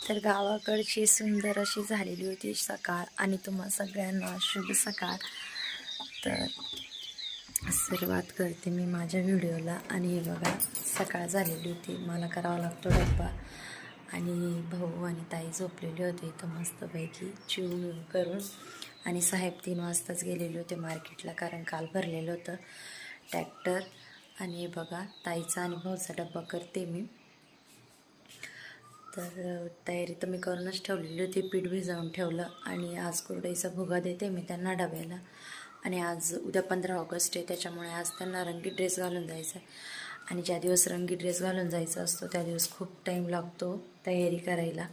तर गावाकडची सुंदर अशी झालेली होती सकाळ आणि तुम्हा सगळ्यांना शुभ सकाळ। तर सुरुवात करते मी माझ्या व्हिडिओला। आणि हे बघा सकाळ झालेली होती, मला करावा लागतो डब्बा आणि भाऊ आणि ताई झोपलेले होते इथं मस्तपैकी चिव करून। आणि साहेब 3 वाजताच गेलेले होते मार्केटला, कारण काल भरलेलं होतं ट्रॅक्टर। आणि हे बघा ताईचा आणि भाऊचा डब्बा करते मी। तर तयारी तर मी करूनच ठेवलेली होती, पीठ भिजवून ठेवलं आणि आज कुरडईचा भुगा देते मी त्यांना डब्याला। आणि आज उद्या 15 ऑगस्ट आहे, त्याच्यामुळे आज त्यांना रंगीत ड्रेस घालून जायचं आहे। आणि ज्या दिवस रंगीत ड्रेस घालून जायचं असतो त्या दिवस खूप टाईम लागतो तयारी करायला,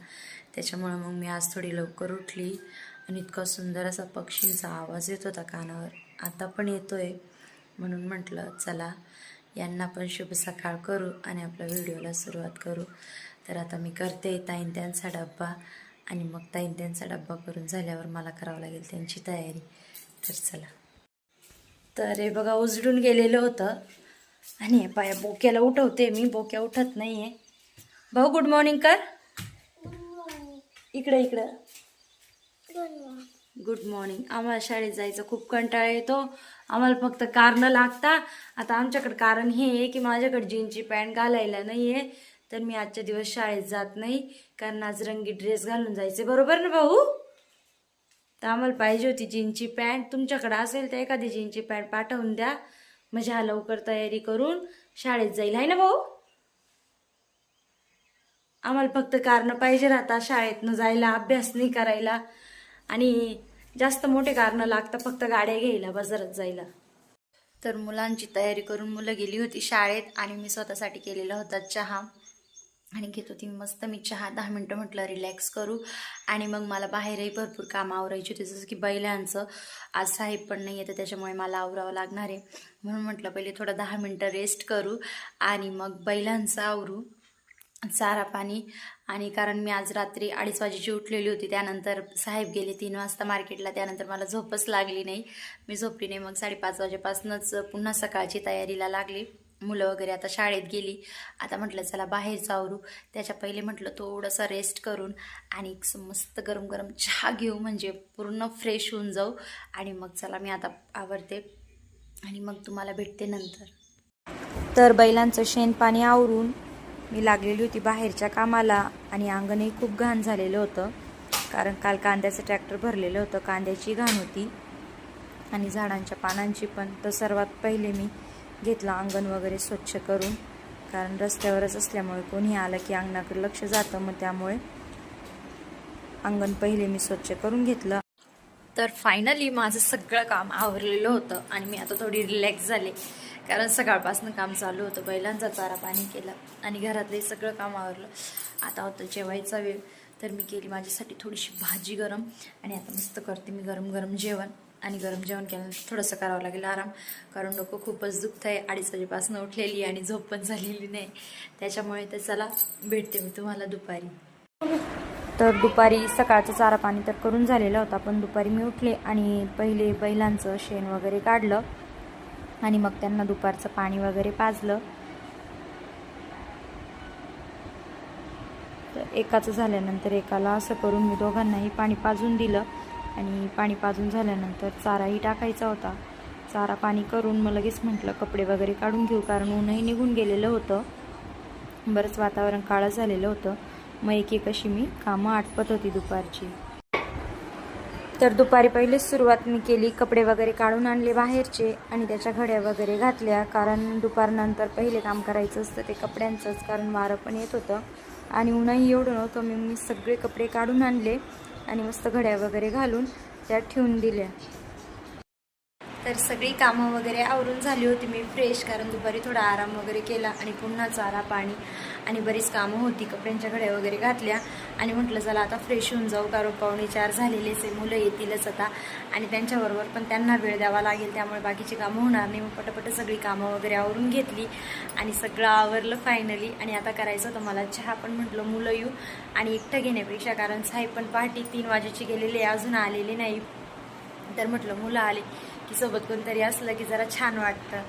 त्याच्यामुळे मग मी आज थोडी लवकर उठली। आणि इतका सुंदर असा पक्षींचा आवाज येत होता कानावर, आता पण येतोय, म्हणून म्हटलं चला यांना पण शुभ सकाळ करू आणि आपल्या व्हिडिओला सुरुवात करू। तर आता मी करते ताईन त्यांचा डब्बा आणि मग ताईन त्यांचा डब्बा करून झाल्यावर मला करावं लागेल त्यांची तयारी। तर चला। तर हे बघा उजडून गेलेलं होतं आणि हे पाया बोक्याला उठवते मी, बोक्या उठत नाही आहे। भाऊ गुड मॉर्निंग कर, इकडं इकडं गुड मॉर्निंग। आम्हाला शाळेत जायचं खूप कंटाळा येतो, आम्हाला फक्त कारणं लागता। आता आमच्याकडे कारण हे आहे की माझ्याकडे जीन्सची पॅन्ट घालायला नाही आहे, तर मी आजच्या दिवस शाळेत जात नाही, कारण आज रंगीत ड्रेस घालून जायचे, बरोबर ना भाऊ? तर आम्हाला पाहिजे होती जीन्सची पॅन्ट, तुमच्याकडे असेल तर एखादी जीन्सची पॅन्ट पाठवून द्या, म्हणजे हा लवकर तयारी करून शाळेत जाईल, आहे ना भाऊ? आम्हाला फक्त कारणं पाहिजे राहता शाळेतनं जायला, अभ्यास नाही करायला, आणि जास्त मोठे कारणं लागतं फक्त गाड्या घ्यायला, बाजारात जायला। तर मुलांची तयारी करून मुलं गेली होती शाळेत आणि मी स्वतःसाठी केलेला होता चहा आणि घेत होती मस्त मी चहा। 10 मिनटं म्हटलं रिलॅक्स करू आणि मग मला बाहेरही भरपूर कामं आवरायची होती, जसं की बैलांचं। आज साहेब पण नाही आहे तर त्याच्यामुळे मला आवरावं लागणार आहे, म्हणून म्हटलं पहिले थोडं 10 मिनटं रेस्ट करू आणि मग बैलांचं आवरू, चारा पाणी। आणि कारण मी आज रात्री 2:30 वाजेची उठलेली होती, त्यानंतर साहेब गेले 3 वाजता मार्केटला, त्यानंतर मला झोपच लागली नाही, मी झोपली नाही। मग 5:30 वाजेपासूनच पुन्हा सकाळची तयारीला लागली, मुलं वगैरे आता शाळेत गेली। आता म्हटलं चला बाहेर आवरू, त्याच्या पहिले म्हटलं थोडंसं रेस्ट करून आणि मस्त गरम गरम चहा घेऊ, म्हणजे पूर्ण फ्रेश होऊन जाऊ। आणि मग चला मी आता आवरते आणि मग तुम्हाला भेटते नंतर। तर बैलांचं शेण पाणी आवरून मी लागलेली होती बाहेरच्या कामाला आणि अंगणही खूप घाण झालेलं होतं, कारण काल कांद्याचं ट्रॅक्टर भरलेलं होतं, कांद्याची घाण होती आणि झाडांच्या पानांची पण। तर सर्वात पहिले मी घेतलं अंगण वगैरे स्वच्छ करून, कारण रस्त्यावरच असल्यामुळे कोणी आलं की अंगणाकडे लक्ष जातं, मग त्यामुळे अंगण पहिले मी स्वच्छ करून घेतलं। तर फायनली माझं सगळं काम आवरलेलं होतं आणि मी आता थोडी रिलॅक्स झाले, कारण सकाळपासून काम चालू होतं, बैलांचा चारा पाणी केलं आणि घरातले सगळं काम आवरलं। आता होतं जेवायचा वेळ, तर मी केली माझ्यासाठी थोडीशी भाजी गरम आणि आता मस्त करते मी गरम गरम जेवण। आणि गरम जेवण केल्यानंतर थोडंसं करावं लागेल आराम, कारण डोकं खूपच दुखत आहे, 2:30 वाजेपासून उठलेली आणि झोप पण झालेली नाही, त्याच्यामुळे तर चला भेटते मी तुम्हाला दुपारी। तर दुपारी सकाळचं चारा पाणी तर करून झालेला होता, पण दुपारी मी उठले आणि पहिले बैलांचं शेण वगैरे काढलं आणि मग त्यांना दुपारचं पाणी वगैरे पाजलं। तर एकाचं झाल्यानंतर एकाला असं करून मी दोघांनाही पाणी पाजून दिलं आणि पाणी पाजून झाल्यानंतर चाराही टाकायचा होता। चारा पाणी करून मग लगेच म्हटलं कपडे वगैरे काढून घेऊ, कारण ऊनही निघून गेलेलं होतं, बरंच वातावरण काळं झालेलं होतं। मग एक एक अशी मी कामं आटपत होती दुपारची। तर दुपारी पहिलेच सुरुवात मी केली, कपडे वगैरे काढून आणले बाहेरचे आणि त्याच्या घड्या वगैरे घातल्या, कारण दुपारनंतर पहिले काम करायचं असतं ते कपड्यांचंच, कारण वारं पण येत होतं आणि ऊनही एवढं नव्हतं। मी सगळे कपडे काढून आणले आणि मस्त घड्या वगैरे घालून त्यात ठेवून दिल्या। तर सगळी कामं वगैरे आवरून झाली होती मी फ्रेश, कारण दुपारी थोडा आराम वगैरे केला आणि पुन्हा चारा पाणी आणि बरीच कामं होती, कपड्यांच्या घड्या वगैरे घातल्या आणि म्हटलं चला आता फ्रेश होऊन जाऊ, कारण 3:45 झालेलेच आहे, मुलं येतीलच आता आणि त्यांच्याबरोबर पण त्यांना वेळ द्यावा लागेल, त्यामुळे बाकीची कामं होणार नाही। मग पटापट सगळी कामं वगैरे आवरून घेतली आणि सगळं आवरलं फायनली। आणि आता करायचं होतं मला चहा, पण म्हटलं मुलं येऊ आणि एकटं घेण्यापेक्षा, कारण साहेब पण पहाटे 3 वाजेची गेलेले अजून आलेले नाही, तर म्हटलं मुलं आले की सोबत कोणतरी असलं की जरा छान वाटतं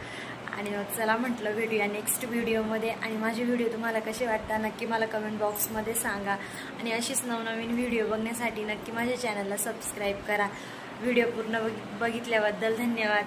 आणि मग चला म्हटलं भेटूया नेक्स्ट व्हिडिओमध्ये. आणि माझे व्हिडिओ तुम्हाला कसे वाटतात नक्की मला कमेंट बॉक्समध्ये सांगा. आणि अशीच नवनवीन व्हिडिओ बघण्यासाठी नक्की माझ्या चॅनलला सबस्क्राईब करा. व्हिडिओ पूर्ण बघितल्याबद्दल धन्यवाद.